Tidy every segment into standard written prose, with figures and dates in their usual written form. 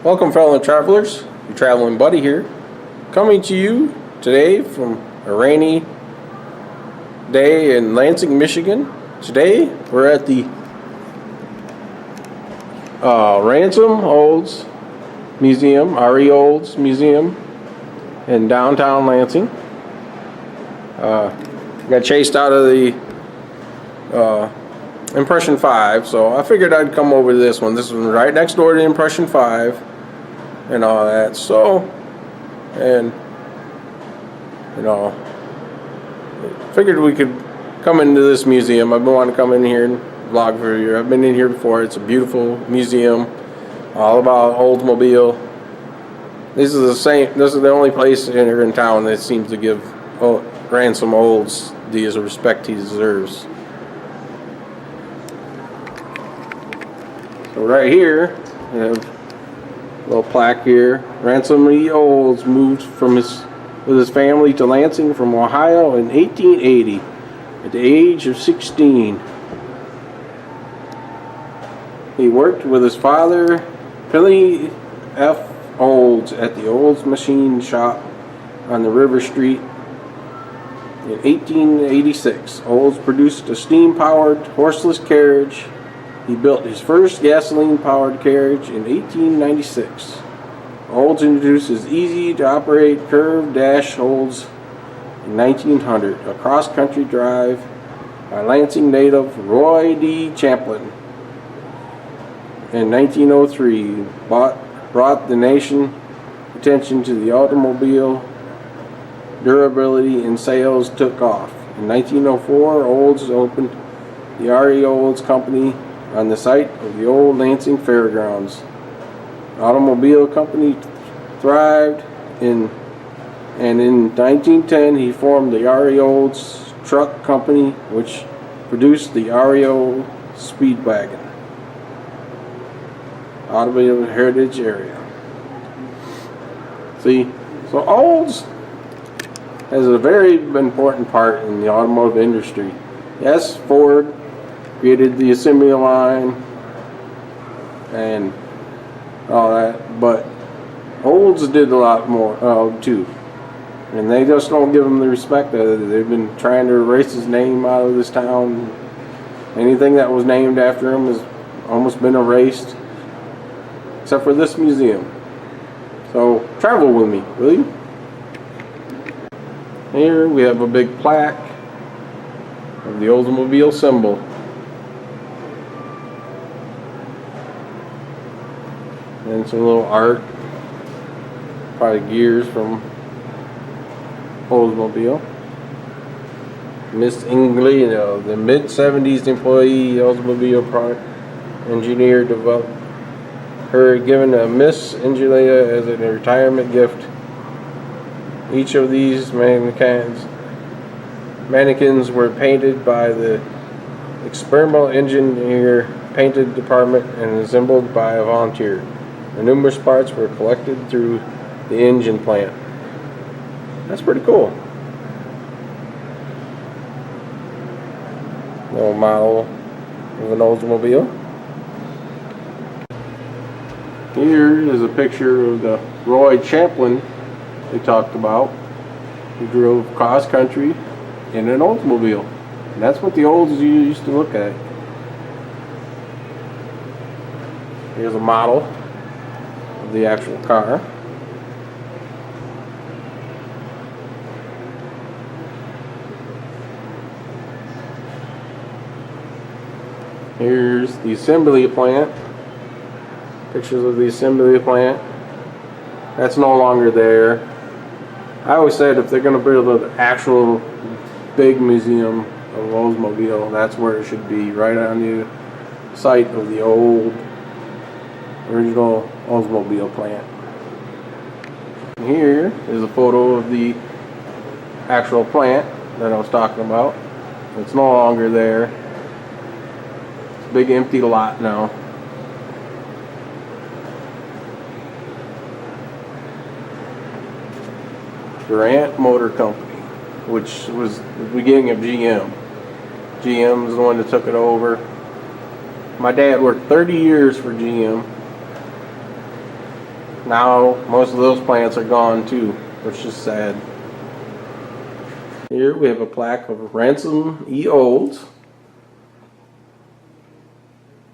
Welcome, fellow travelers. Your traveling buddy here, coming to you today from a rainy day in Lansing, Michigan. Today we're at the Ransom Olds Museum, R.E. Olds Museum in downtown Lansing. Got chased out of the Impression 5, so I figured I'd come over to this one. This one's right next door to Impression 5 and all that. So, and figured we could come into this museum. I've been wanting to come in here and vlog for you. I've been in here before. It's a beautiful museum, all about Oldsmobile. This is the only place here in town that seems to give Ransom Olds the respect he deserves. So right here, we have a little plaque here. Ransom E. Olds moved with his family to Lansing from Ohio in 1880 at the age of 16. He worked with his father, Billy F. Olds, at the Olds Machine Shop on the River Street. In 1886, Olds produced a steam-powered horseless carriage. He built his first gasoline-powered carriage in 1896. Olds introduced his easy-to-operate curved dash Olds in 1900, a cross-country drive by Lansing native Roy D. Champlin. In 1903, brought the nation attention to the automobile. Durability and sales took off. In 1904, Olds opened the R.E. Olds Company on the site of the old Lansing Fairgrounds. The automobile company thrived and in 1910 he formed the R.E. Olds Truck Company, which produced the R.E. Olds Speedwagon. Automobile Heritage Area. See, so Olds has a very important part in the automotive industry. Yes, Ford created the assembly line and all that, but Olds did a lot more too, and they just don't give him the respect that they've been trying to erase his name out of this town. Anything that was named after him has almost been erased, except for this museum. So travel with me, will you? Here we have a big plaque of the Oldsmobile symbol. And some little art, probably gears from Oldsmobile. Miss Inglino, the mid-70s employee Oldsmobile product engineer, developed her given a Miss Inglino as a retirement gift. Each of these mannequins were painted by the experimental engineer painted department and assembled by a volunteer. The numerous parts were collected through the engine plant. That's pretty cool. Little model of an Oldsmobile. Here is a picture of the Roy Champlin they talked about. He drove cross country in an Oldsmobile. And that's what the Olds used to look at. Here's a model of the actual car. Here's the assembly plant. Pictures of the assembly plant. That's no longer there. I always said if they're going to build an actual big museum of Oldsmobile, that's where it should be, right on the site of the old original Oldsmobile plant. And here is a photo of the actual plant that I was talking about. It's no longer there. It's a big empty lot now. Durant Motor Company, which was the beginning of GM. GM was the one that took it over. My dad worked 30 years for GM. now most of those plants are gone too, which is sad. Here we have a plaque of Ransom E. Olds.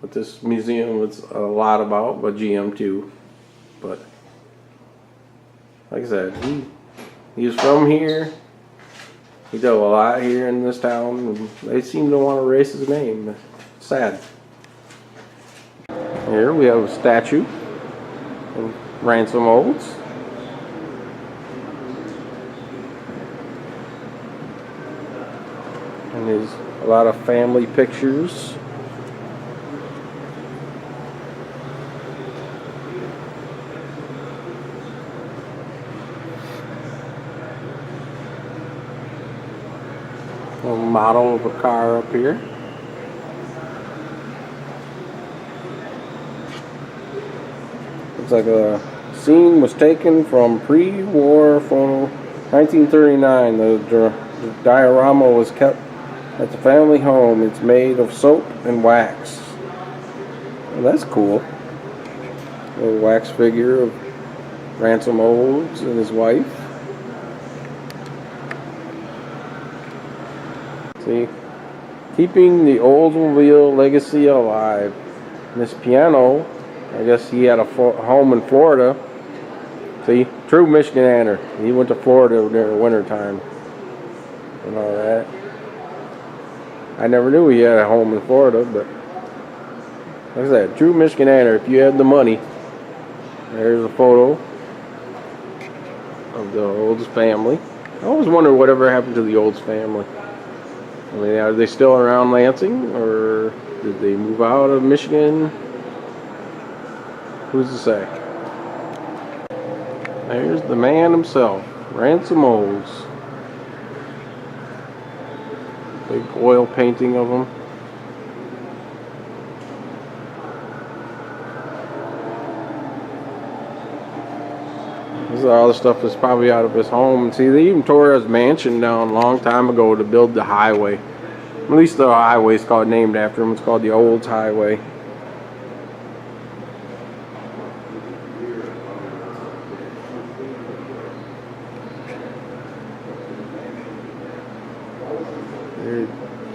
What this museum was a lot about, but GM too. But like I said, he was from here. He did a lot here in this town, and they seem to want to erase his name. Sad. Here we have a statue of Ransom Olds. And there's a lot of family pictures. A model of a car up here. Looks like a scene was taken from pre-war photo 1939. The diorama was kept at the family home. It's made of soap and wax. Well, that's cool. A little wax figure of Ransom Olds and his wife. See, keeping the Oldsmobile legacy alive. This piano, I guess he had a home in Florida. See, true Michigander. He went to Florida during winter time and all that. I never knew he had a home in Florida, but like I said, true Michigander. If you had the money, there's a photo of the Olds family. I always wondered whatever happened to the Olds family. I mean, are they still around Lansing, or did they move out of Michigan? Who's to say? There's the man himself, Ransom Olds. Big oil painting of him. This is all the stuff that's probably out of his home. See, they even tore his mansion down a long time ago to build the highway. At least the highway is named after him. It's called the Olds Highway.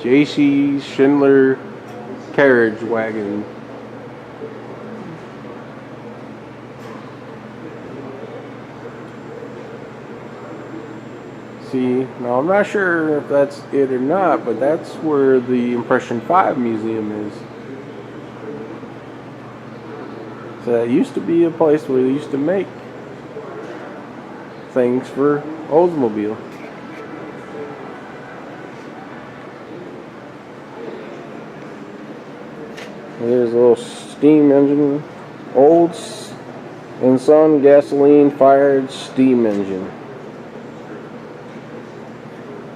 J.C. Schindler carriage wagon. See, now I'm not sure if that's it or not, but that's where the Impression 5 Museum is. So that used to be a place where they used to make things for Oldsmobile. There's a little steam engine. Olds and Son gasoline fired steam engine.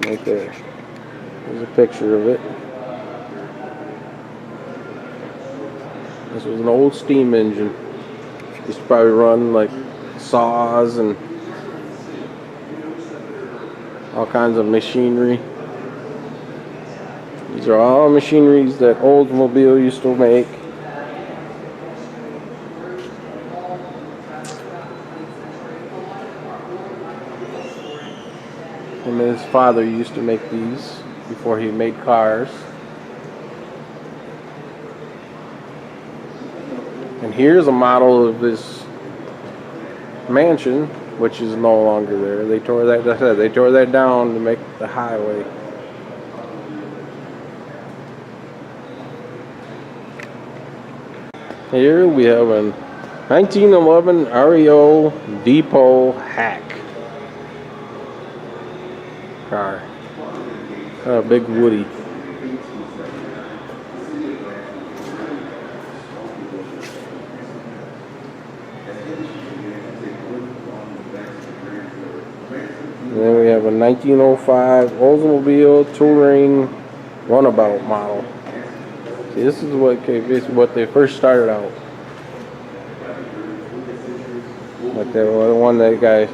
Right there. There's a picture of it. This was an old steam engine. Used to probably run like saws and all kinds of machinery. These are all machineries that Oldsmobile used to make. And his father used to make these before he made cars. And here's a model of this mansion, which is no longer there. They tore that. Like I said, they tore that down to make the highway. Here we have a 1911 REO Depot hack car. Big Woody. And then we have a 1905 Oldsmobile Touring Runabout model. See, this is what they first started out. Like the one that guy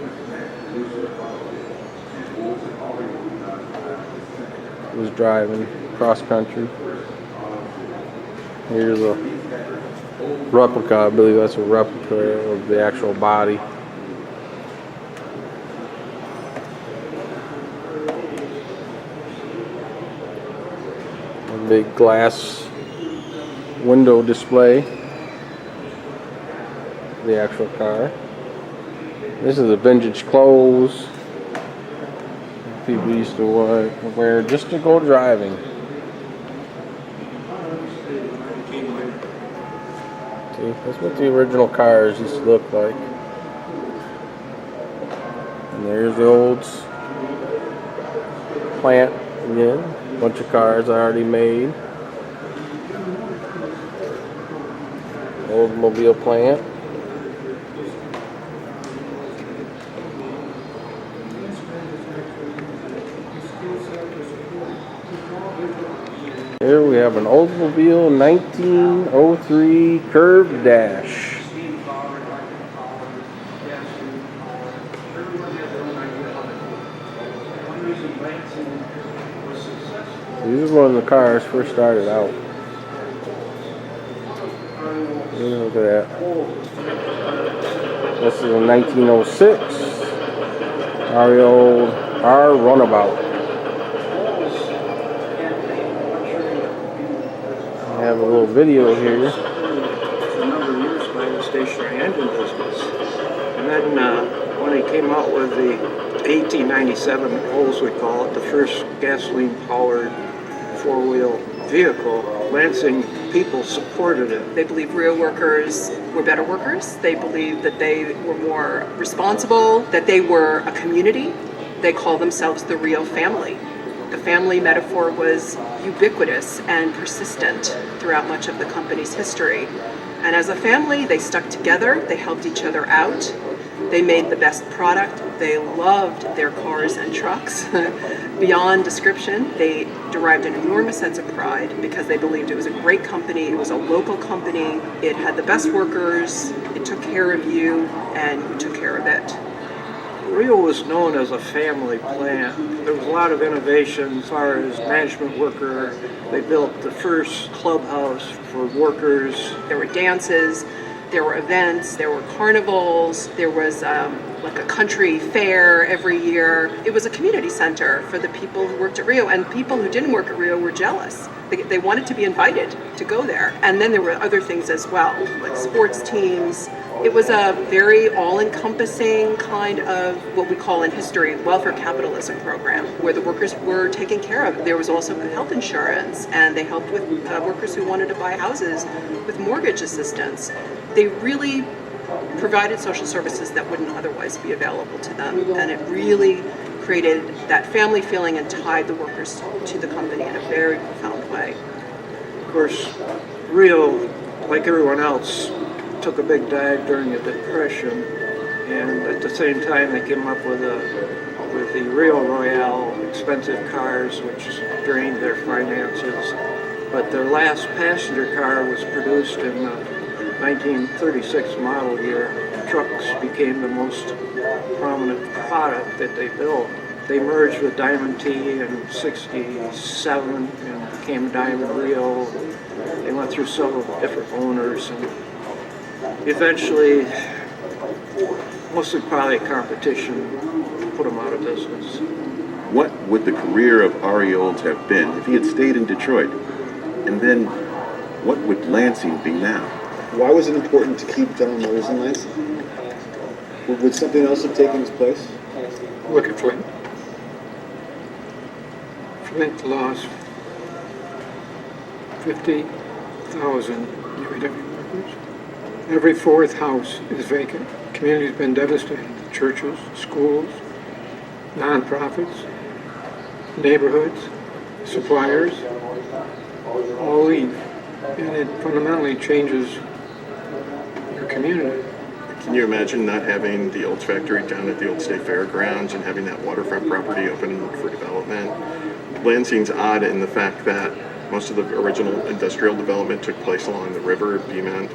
was driving cross country. Here's a replica. I believe that's a replica of the actual body. A big glass window display. The actual car. This is the vintage clothes people used to wear just to go driving. See, that's what the original cars used to look like. And there's the Olds plant again. A bunch of cars already made. Oldsmobile plant. Here we have an Oldsmobile 1903 Curved Dash. This is when the cars first started out. Look at that. This is a 1906 R Runabout. I have a little video here. For a number of years by the stationary engine business. And then when they came out with the 1897 Olds, we call it, the first gasoline-powered four-wheel vehicle, Lansing people supported it. They believed real workers were better workers. They believed that they were more responsible, that they were a community. They call themselves the real family. The family metaphor was ubiquitous and persistent throughout much of the company's history. And as a family, they stuck together, they helped each other out, they made the best product, they loved their cars and trucks beyond description. They derived an enormous sense of pride because they believed it was a great company, it was a local company, it had the best workers, it took care of you, and you took care of it. Rio was known as a family plant. There was a lot of innovation as far as management worker. They built the first clubhouse for workers. There were dances, there were events, there were carnivals, there was like a country fair every year. It was a community center for the people who worked at Rio, and people who didn't work at Rio were jealous. They wanted to be invited to go there. And then there were other things as well, like sports teams. It was a very all-encompassing kind of what we call in history welfare capitalism program, where the workers were taken care of. There was also health insurance, and they helped with workers who wanted to buy houses with mortgage assistance. They really provided social services that wouldn't otherwise be available to them, and it really created that family feeling and tied the workers to the company in a very profound way. Of course, Rio, like everyone else, took a big dive during the Depression, and at the same time they came up with the Rio Royale expensive cars, which drained their finances. But their last passenger car was produced in the 1936 model year. Trucks became the most prominent product that they built. They merged with Diamond T in '67 and became Diamond Rio. They went through several different owners, and eventually, mostly probably competition, put them out of business. What would the career of Ari Olds have been if he had stayed in Detroit? And then, what would Lansing be now? Why was it important to keep General Motors in Lansing? Would something else have taken its place? Look at Flint. Flint lost 50,000 UAW workers. Every fourth house is vacant. The community's been devastated. Churches, schools, nonprofits, neighborhoods, suppliers, all leave. And it fundamentally changes your community. Can you imagine not having the Olds factory down at the Old State Fairgrounds and having that waterfront property open for development? Lansing's odd in the fact that most of the original industrial development took place along the river at Beamont,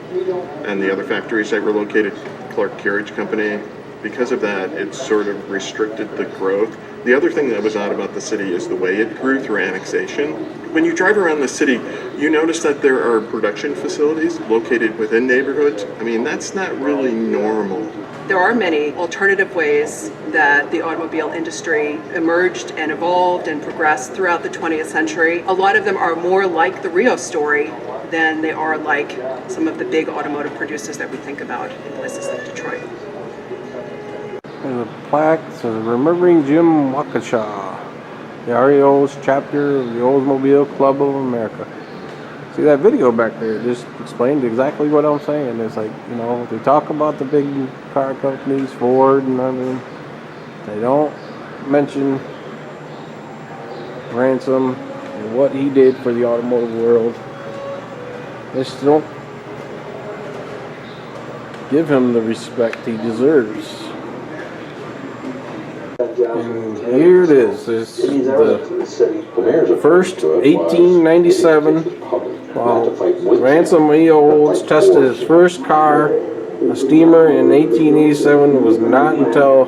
and the other factories that were located, Clark Carriage Company. Because of that, it sort of restricted the growth. The other thing that was odd about the city is the way it grew through annexation. When you drive around the city, you notice that there are production facilities located within neighborhoods. I mean, that's not really normal. There are many alternative ways that the automobile industry emerged and evolved and progressed throughout the 20th century. A lot of them are more like the Rio story than they are like some of the big automotive producers that we think about in places like Detroit. There's a plaque that says, "Remembering Jim Waukesha, the REO's chapter of the Oldsmobile Club of America." See that video back there just explained exactly what I'm saying. It's like, you know, they talk about the big car companies, Ford and everything. They don't mention Ransom and what he did for the automotive world. They just don't give him the respect he deserves. And here it is. This is the first 1897. While Ransom E. Olds tested his first car, a steamer, in 1887. It was not until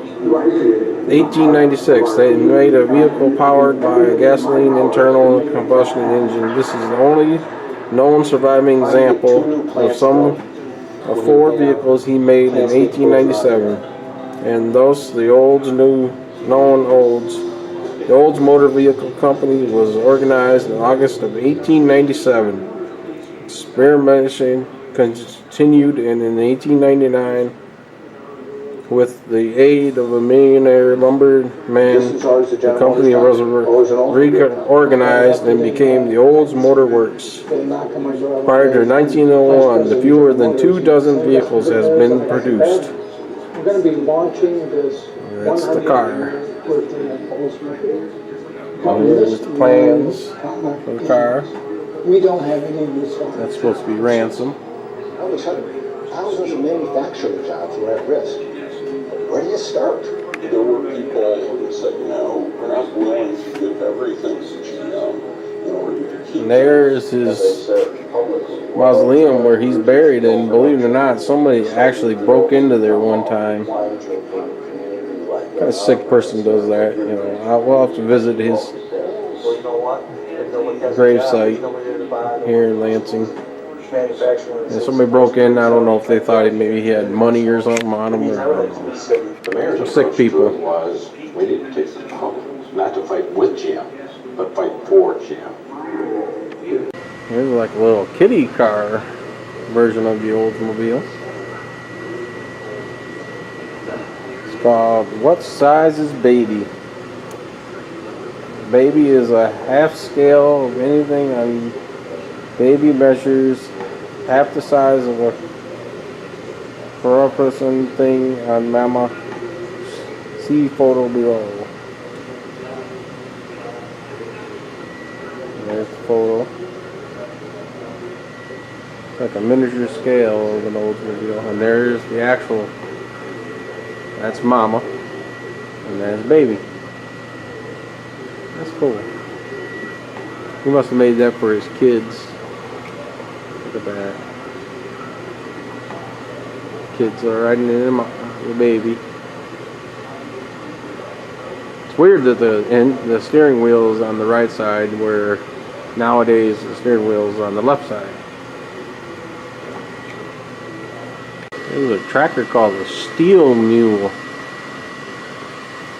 1896 they made a vehicle powered by a gasoline internal combustion engine. This is the only known surviving example of some of 4 vehicles he made in 1897. And thus the the Olds Motor Vehicle Company was organized in August of 1897. Experimentation continued, and in 1899, with the aid of a millionaire lumberman, the company was reorganized and became the Olds Motor Works. Prior to 1901, the fewer than 24 vehicles has been produced. We're going to be launching this. That's the car. Here's the plans for the car. We don't have any use for That's supposed to be Ransom. All of a sudden, thousands of manufacturing jobs were at risk. Where do you start? There were people who said, no, we're not willing to give everything to GM in order to keep. And there's his mausoleum where he's buried, and believe it or not, somebody actually broke into there one time. What kind of sick person does that? You know, we'll have to visit his grave site here in Lansing. And somebody broke in. I don't know if they thought maybe he had money or something on him. Or sick people. Was we need to take the Republicans, not to fight with GM, but fight for GM. Here's like a little kiddie car version of the Oldsmobile. It's called What Size is Baby? Baby is a half scale of anything on baby measures half the size of a person thing on mama. See photo below. There's the photo. It's like a miniature scale of an Oldsmobile. And there's the actual. That's mama. And there's baby. That's cool. He must have made that for his kids. Look at that. Kids are riding in the baby. It's weird that the steering wheel is on the right side, where nowadays the steering wheel is on the left side. There's a tractor called a steel mule.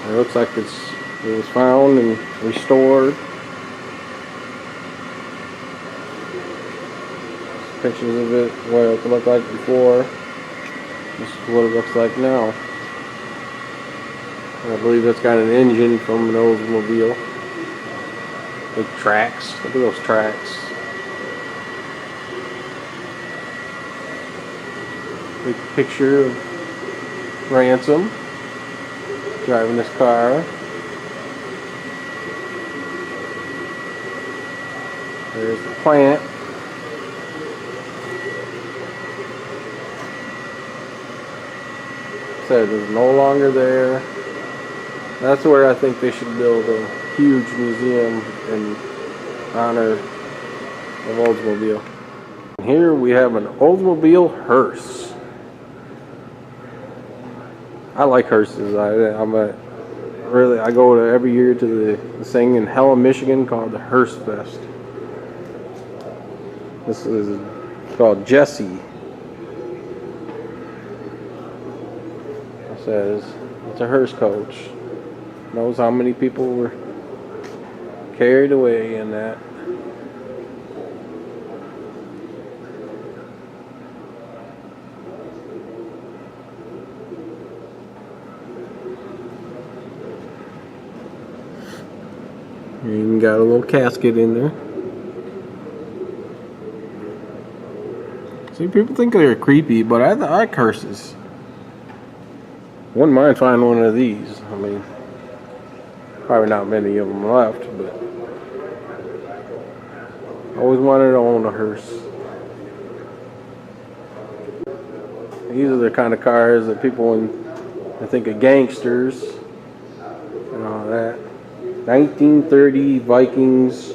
It looks like it was found and restored. Pictures of it, what it looked like before. This is what it looks like now. And I believe it's got an engine from an Oldsmobile. Big tracks. Look at those tracks. Big picture of Ransom driving this car. There's the plant. Said it's no longer there. That's where I think they should build a huge museum in honor of Oldsmobile. And here we have an Oldsmobile hearse. I like hearses. really, I go to every year to the thing in Helen, Michigan called the Hearst Fest. This is called Jesse. It says it's a hearse coach. Knows how many people were carried away in that. You even got a little casket in there. See, people think they're creepy, but I like hearses. Wouldn't mind finding one of these. I mean, probably not many of them left, but always wanted to own a hearse. These are the kind of cars that people, when they think of gangsters and all that. 1930 Vikings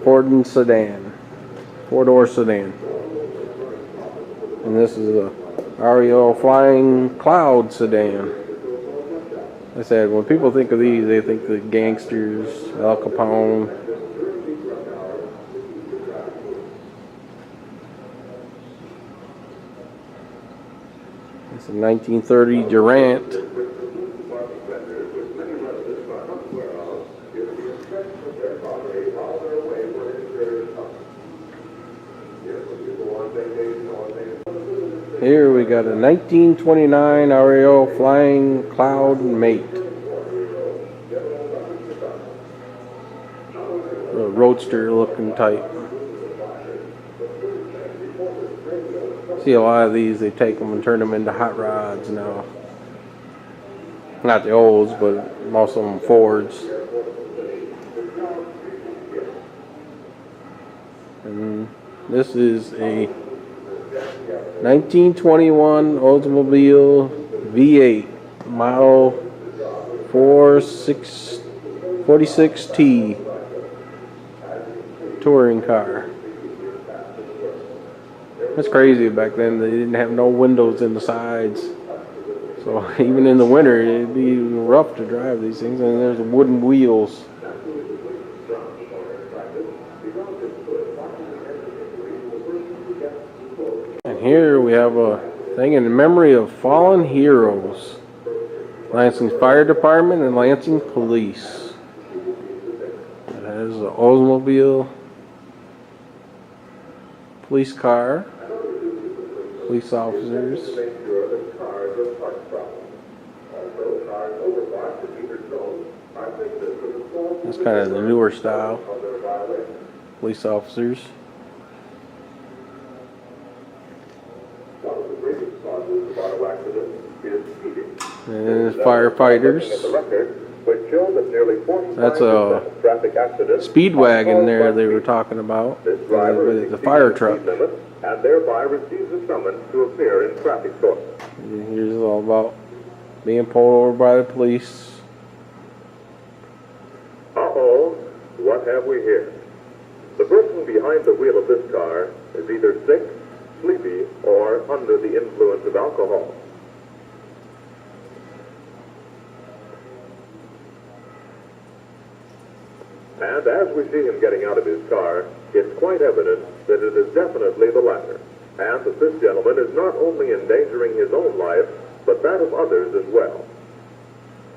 Ford sedan, 4-door sedan. And this is a REO Flying Cloud sedan. I said, when people think of these, they think of gangsters, Al Capone. It's a 1930 Durant. Here we got a 1929 REO Flying Cloud Mate. A roadster looking type. See a lot of these, they take them and turn them into hot rods now. Not the olds, but most of them Fords. And this is a 1921 Oldsmobile V8 model 46T touring car. That's crazy. Back then they didn't have no windows in the sides, so even in the winter it'd be rough to drive these things. And there's wooden wheels. And here we have a thing in memory of fallen heroes. Lansing Fire Department and Lansing Police. It has an Oldsmobile police car, police officers. That's kind of the newer style. Police officers. And there's firefighters. That's a speed wagon there they were talking about. The fire truck. And thereby receives a summons to appear in traffic court. Here's all about being pulled over by the police. Uh-oh, what have we here? The person behind the wheel of this car is either sick, sleepy, or under the influence of alcohol. And as we see him getting out of his car, it's quite evident that it is definitely the latter, and that this gentleman is not only endangering his own life, but that of others as well.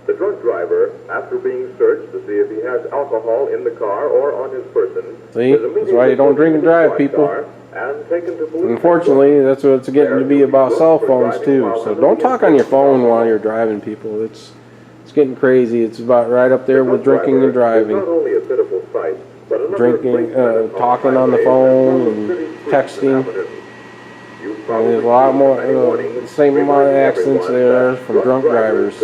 The drunk driver, after being searched to see if he has alcohol in the car or on his person, see, that's why you don't drink and drive, people. And taken to police. Unfortunately, that's what it's getting to be about cell phones too. So don't talk on your phone while you're driving, people. It's getting crazy. It's about right up there with drinking and driving. Drinking, talking on the phone and texting. And there's a lot more, the same amount of accidents there from drunk drivers.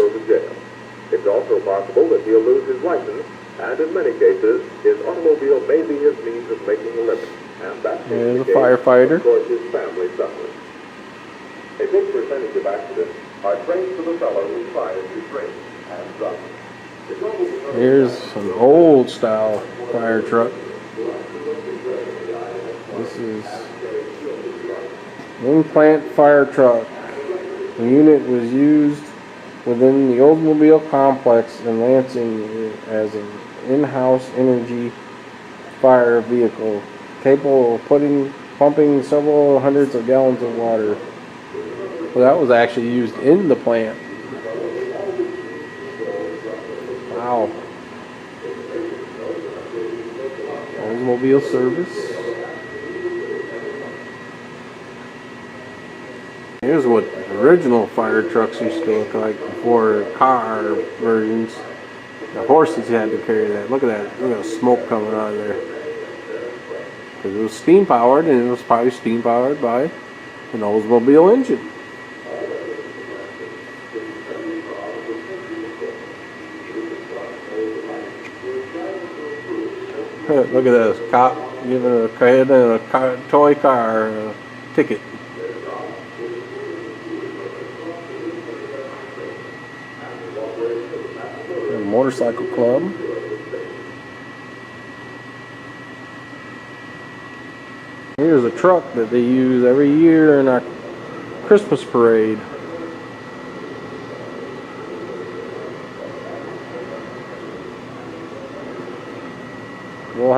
It's also possible that he'll lose his license, and in many cases, his automobile may be his means of making a living. And that's there's a firefighter. Of course, his family suffers. A big percentage of accidents are traced to the fellow who tries to drink and drive. Here's an old style fire truck. This is Wind Plant fire truck. The unit was used within the Oldsmobile complex in Lansing as an in-house energy fire vehicle capable of pumping several hundreds of gallons of water. Well, that was actually used in the plant. Wow. Oldsmobile service. Here's what the original fire trucks used to look like before car versions. The horses had to carry that. Look at that. Look at the smoke coming out of there. Because it was steam powered, and it was probably steam powered by an Oldsmobile engine. Look at this cop giving a kid in a toy car a ticket. A motorcycle club. Here's a truck that they use every year in our Christmas parade. I'll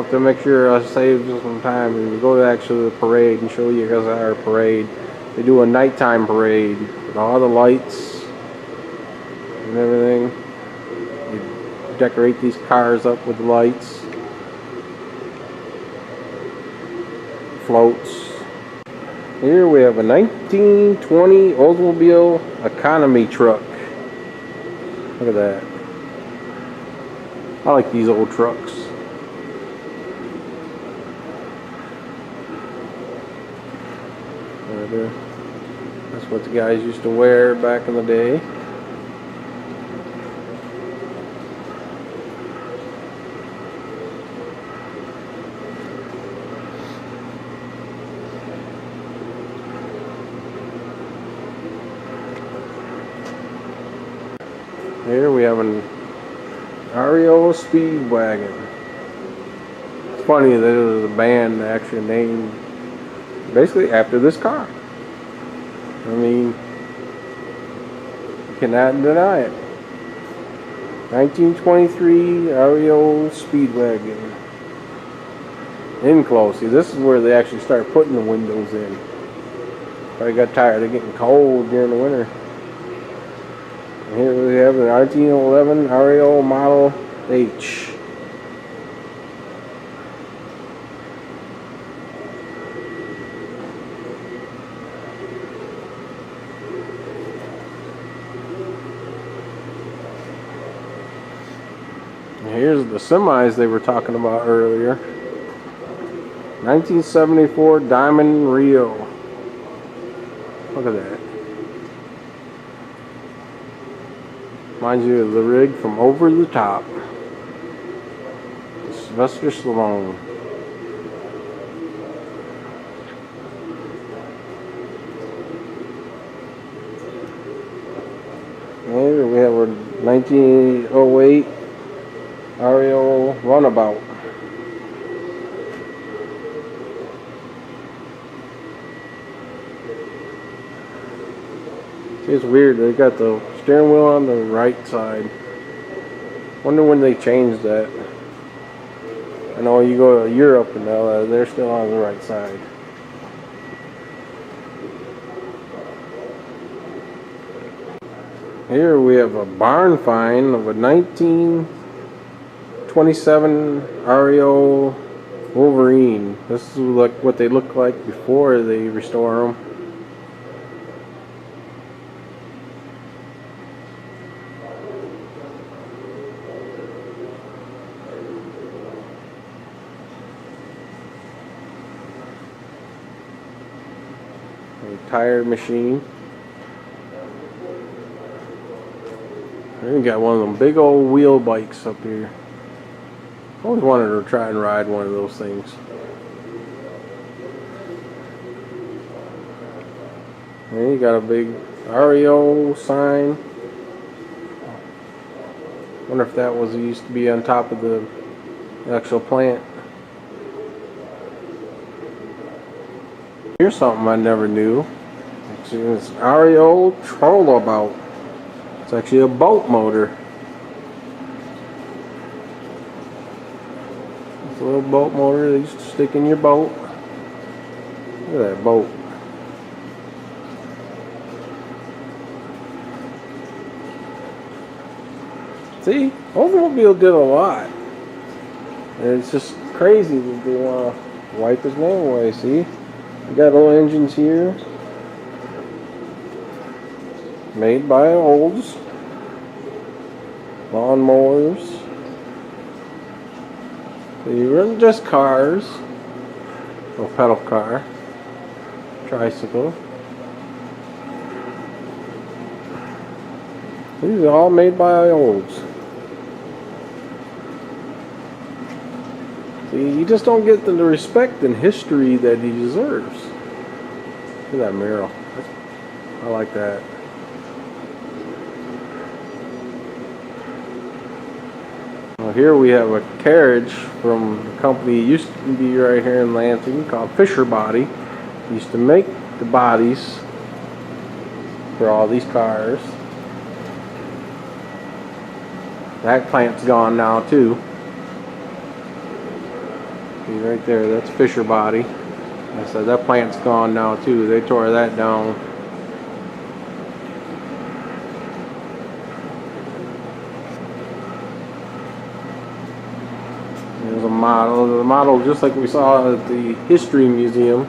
have to make sure I save some time and go to actually the parade and show you guys our parade. They do a nighttime parade with all the lights and everything. You decorate these cars up with lights, floats. Here we have a 1920 Oldsmobile economy truck. Look at that. I like these old trucks. That's what the guys used to wear back in the day. Here we have an REO Speedwagon. It's funny that it was a band actually named basically after this car. I mean, you cannot deny it. 1923 REO Speedwagon. In close. See, this is where they actually start putting the windows in. Probably got tired of getting cold during the winter. And here we have the 1911 REO Model H. Here's the semis they were talking about earlier. 1974 Diamond Rio. Look at that. Reminds you of the rig from Over the Top. Sylvester Stallone. Here we have our 1908 REO Runabout. It's weird, they got the steering wheel on the right side. Wonder when they changed that. I know you go to Europe and they're still on the right side. Here we have a barn find of a 1927 REO Wolverine. This is like what they look like before they restore them. Tire machine. We got one of them big old wheel bikes up here. Always wanted to try and ride one of those things. And you got a big REO sign. Wonder if that was used to be on top of the actual plant. Here's something I never knew. See, this REO Troller boat. It's actually a boat motor. It's a little boat motor they used to stick in your boat. Look at that boat. See, Oldsmobile did a lot. And it's just crazy that they want to wipe his name away. See, we got little engines here. Made by Olds. Lawnmowers. So you run just cars. A pedal car. Tricycle. These are all made by Olds. See, you just don't get the respect and history that he deserves. Look at that mural. I like that. Well, here we have a carriage from a company that used to be right here in Lansing called Fisher Body. Used to make the bodies for all these cars. That plant's gone now too. See right there, that's Fisher Body. I said that plant's gone now too. They tore that down. There's a model. The model just like we saw at the History Museum.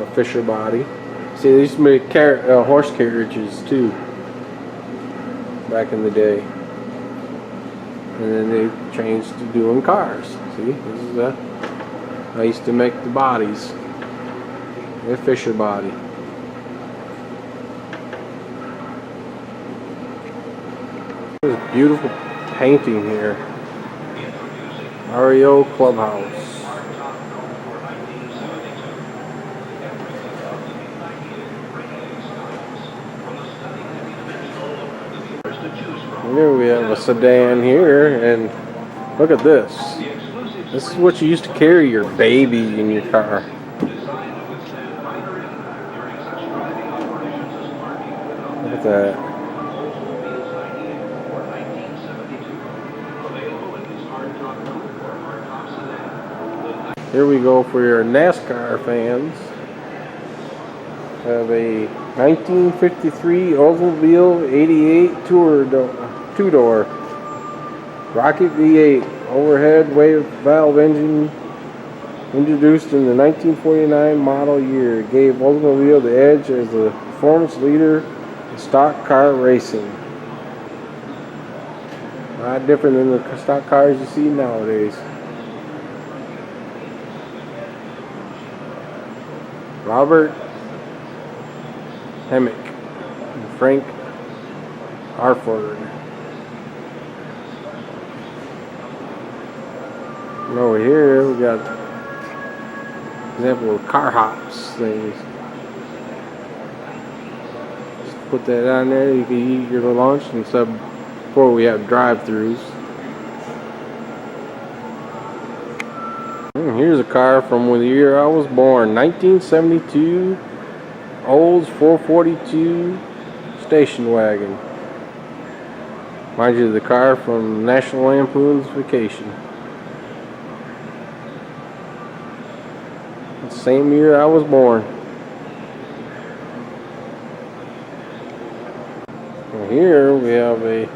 A Fisher Body. See, they used to make horse carriages too. Back in the day. And then they changed to doing cars. See, this is I used to make the bodies. A Fisher Body. There's a beautiful painting here. REO Clubhouse. Here we have a sedan here, and look at this. This is what you used to carry your baby in your car. Look at that. Here we go for your NASCAR fans. Have a 1953 Oldsmobile 88 two-door Rocket V8 overhead wave valve engine, introduced in the 1949 model year. It gave Oldsmobile the edge as the performance leader in stock car racing. A lot different than the stock cars you see nowadays. Robert Hemmick and Frank Harford. And over here we got example of car hops things. Just put that on there. You can eat your lunch and stuff before we have drive-throughs. And here's a car from the year I was born, 1972 Olds 442 station wagon. Mind you, the car from National Lampoon's Vacation. The same year I was born. And here we have a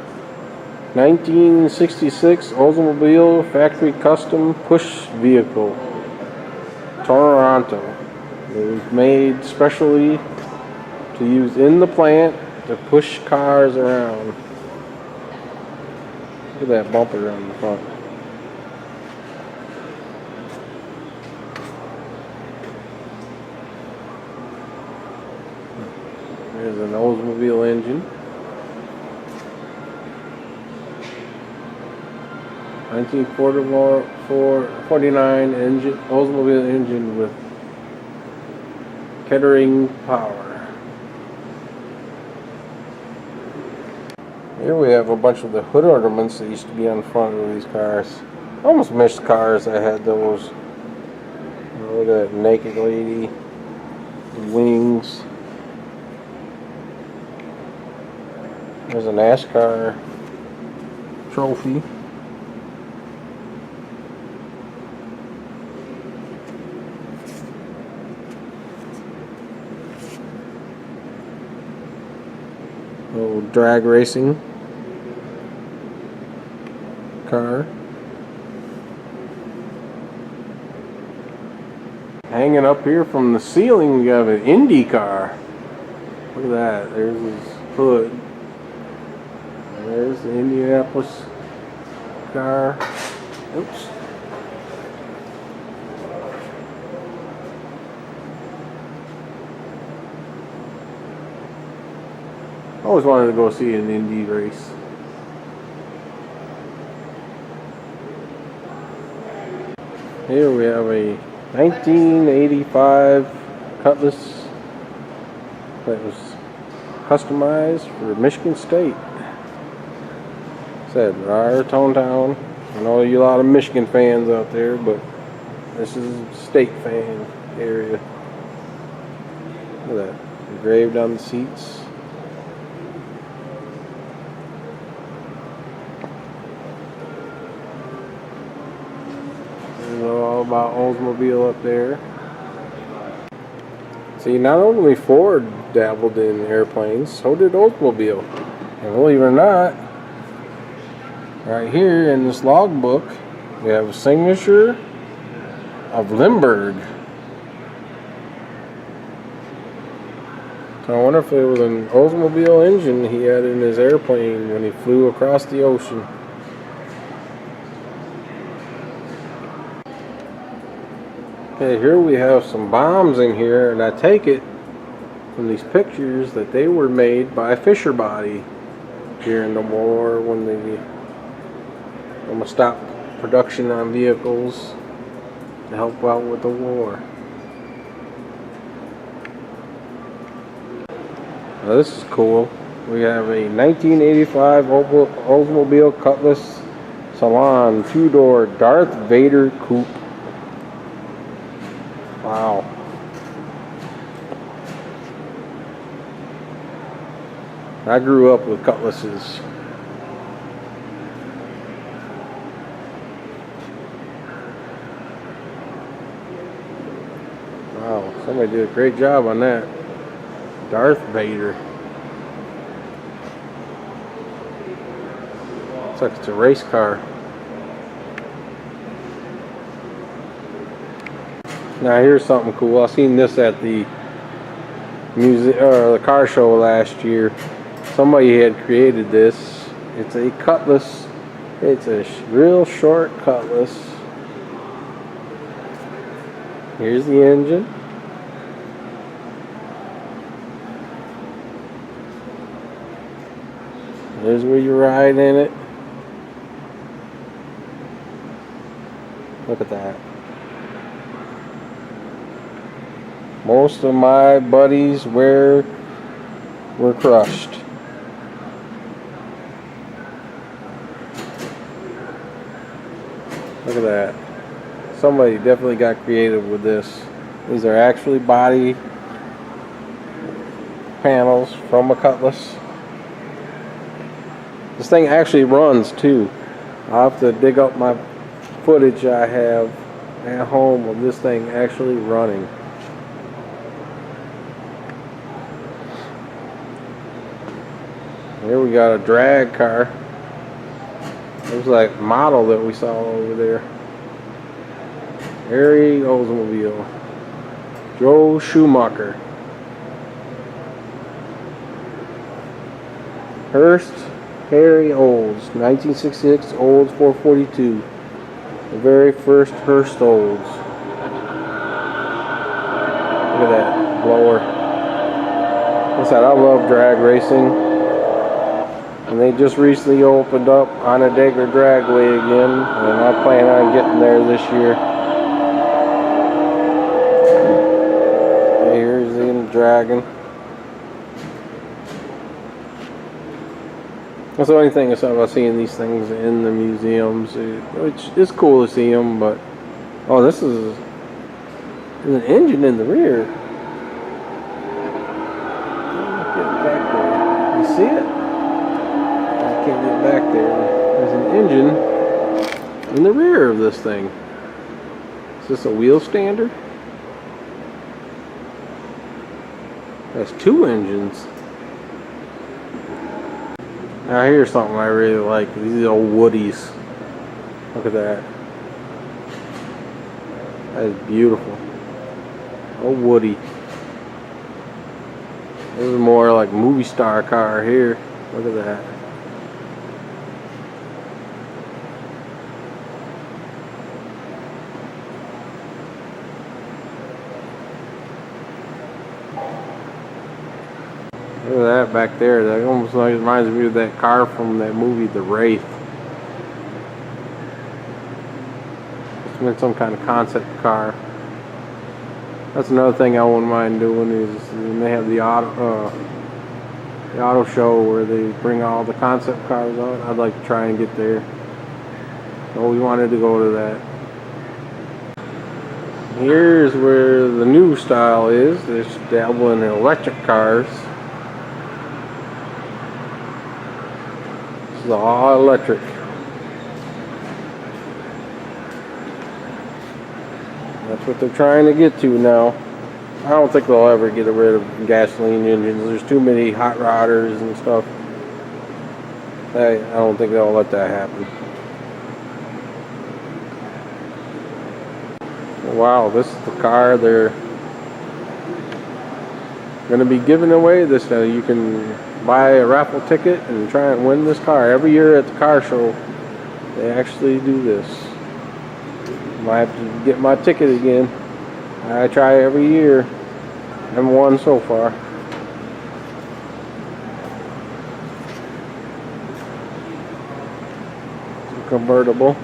1966 Oldsmobile factory custom push vehicle, Toronto. It was made specially to use in the plant to push cars around. Look at that bumper on the front. There's an Oldsmobile engine. 1949 engine, Oldsmobile engine with Kettering power. Here we have a bunch of the hood ornaments that used to be on the front of these cars. I almost missed cars that had those. Look at that naked lady. Wings. There's a NASCAR trophy. Little drag racing car. Hanging up here from the ceiling, we have an Indy car. Look at that. There's his hood. And there's the Indianapolis car. Oops. I always wanted to go see an Indy race. Here we have a 1985 Cutlass that was customized for Michigan State. Said our town. I know you a lot of Michigan fans out there, but this is a state fan area. Look at that, engraved on the seats. All about Oldsmobile up there. See, not only Ford dabbled in airplanes, so did Oldsmobile. And believe it or not, right here in this logbook, we have a signature of Lindbergh. So I wonder if it was an Oldsmobile engine he had in his airplane when he flew across the ocean. Okay, here we have some bombs in here, and I take it from these pictures that they were made by Fisher Body during the war when they almost stopped production on vehicles to help out with the war. Now this is cool. We have a 1985 Oldsmobile Cutlass Salon 2-door Darth Vader coupe. Wow. I grew up with Cutlasses. Wow, somebody did a great job on that. Darth Vader. Looks like it's a race car. Now here's something cool. I seen this at the music or the car show last year. Somebody had created this. It's a Cutlass. It's a real short Cutlass. Here's the engine. There's where you ride in it. Look at that. Most of my buddies were crushed. Look at that. Somebody definitely got creative with this. These are actually body panels from a Cutlass. This thing actually runs too. I'll have to dig up my footage I have at home of this thing actually running. Here we got a drag car. Looks like model that we saw over there. Harry Oldsmobile. Joe Schumacher. Hearst Harry Olds. 1966 Olds 442. The very first Hearst Olds. Look at that blower. Like I said, I love drag racing. And they just recently opened up Onondaga Dragway again, and I plan on getting there this year. Here's the dragon. That's the only thing about seeing these things in the museums, which is cool to see them, but oh, this is an engine in the rear. see it? I can't get back there. There's an engine in the rear of this thing. Is this a wheel stander? That's two engines. Now here's something I really like. These old Woodies. Look at that. That is beautiful. Old Woody. This is more like movie star car here. Look at that. Look at that back there. That almost like reminds me of that car from that movie, The Wraith. It's been some kind of concept car. That's another thing I wouldn't mind doing is when they have the auto show where they bring all the concept cars out. I'd like to try and get there. So we wanted to go to that. Here's where the new style is. They're dabbling in electric cars. This is all electric. That's what they're trying to get to now. I don't think they'll ever get rid of gasoline engines. There's too many hot rodders and stuff. I don't think they'll let that happen. Wow, this is the car they're going to be giving away. This you can buy a raffle ticket and try and win this car. Every year at the car show, they actually do this. Might have to get my ticket again. I try every year. Haven't won so far. It's a convertible.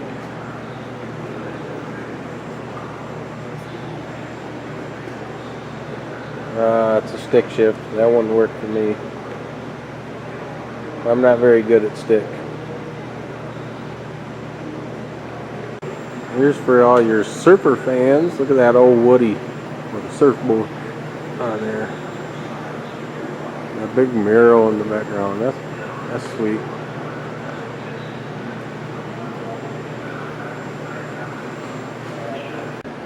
It's a stick shift. That wouldn't work for me. I'm not very good at stick. Here's for all your surfer fans. Look at that old Woody with a surfboard on there. A big mural in the background. That's sweet.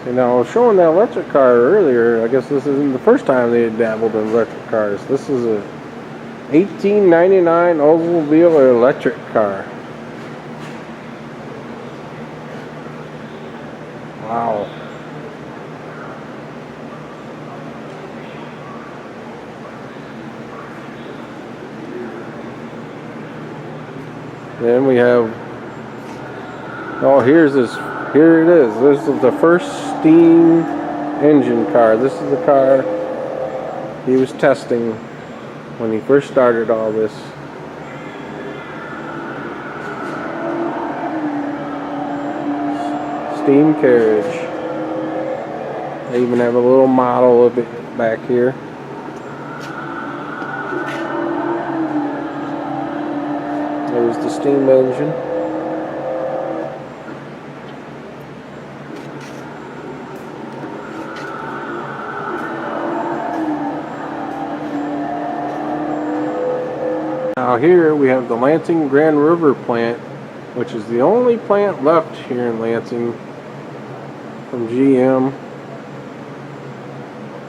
See, now I was showing that electric car earlier. I guess this isn't the first time they had dabbled in electric cars. This is a 1899 Oldsmobile electric car. Wow. Then we have, oh, here it is. This is the first steam engine car. This is the car he was testing when he first started all this. Steam carriage. They even have a little model of it back here. There's the steam engine. Now here we have the Lansing Grand River plant, which is the only plant left here in Lansing from GM.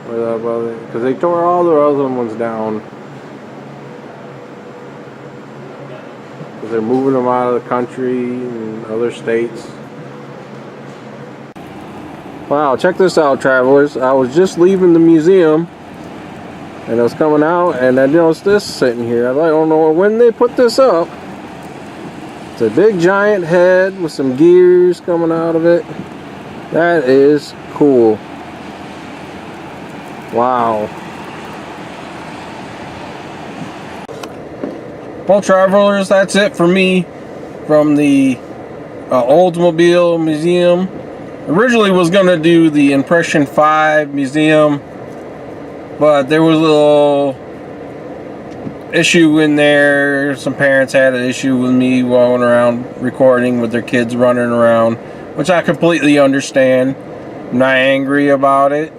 Because they tore all the other ones down. Because they're moving them out of the country and other states. Wow, check this out, travelers. I was just leaving the museum and I was coming out and I noticed this sitting here. I don't know when they put this up. It's a big giant head with some gears coming out of it. That is cool. Wow. Well, travelers, that's it for me from the Oldsmobile Museum. Originally was going to do the Impression 5 Museum, but there was a little issue in there. Some parents had an issue with me going around recording with their kids running around, which I completely understand. I'm not angry about it.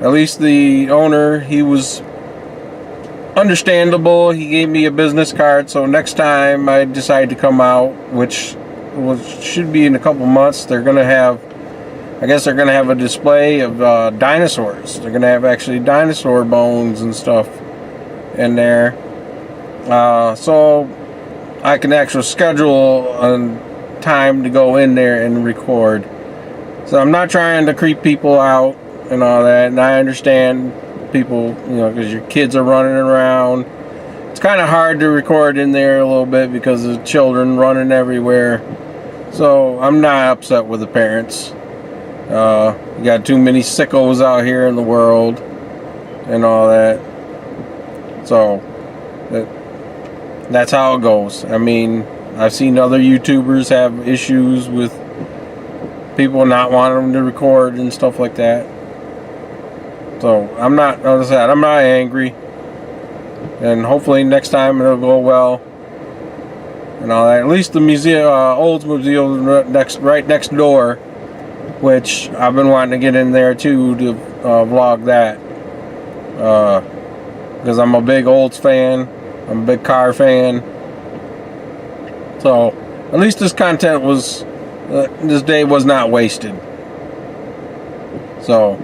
At least the owner, he was understandable. He gave me a business card, so next time I decide to come out, which should be in a couple months, they're gonna have, I guess they're gonna have a display of dinosaurs. They're gonna have actually dinosaur bones and stuff in there, so I can actually schedule a time to go in there and record. So I'm not trying to creep people out and all that, and I understand people, because your kids are running around. It's kind of hard to record in there a little bit because of children running everywhere. So I'm not upset with the parents. You got too many sickos out here in the world and all that. So that's how it goes. I mean, I've seen other YouTubers have issues with people not wanting them to record and stuff like that. So I'm not, as I said, I'm not angry. And hopefully next time it'll go well and all that. At least the museum, Olds Museum, right next door, which I've been wanting to get in there too to vlog that. Because I'm a big Olds fan. I'm a big car fan. So at least this content was, this day was not wasted. So,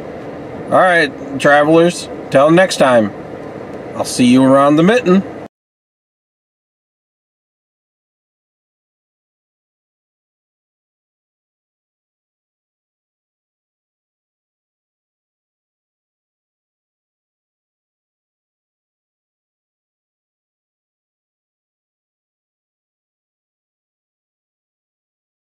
alright, travelers, till next time. I'll see you around the mitten.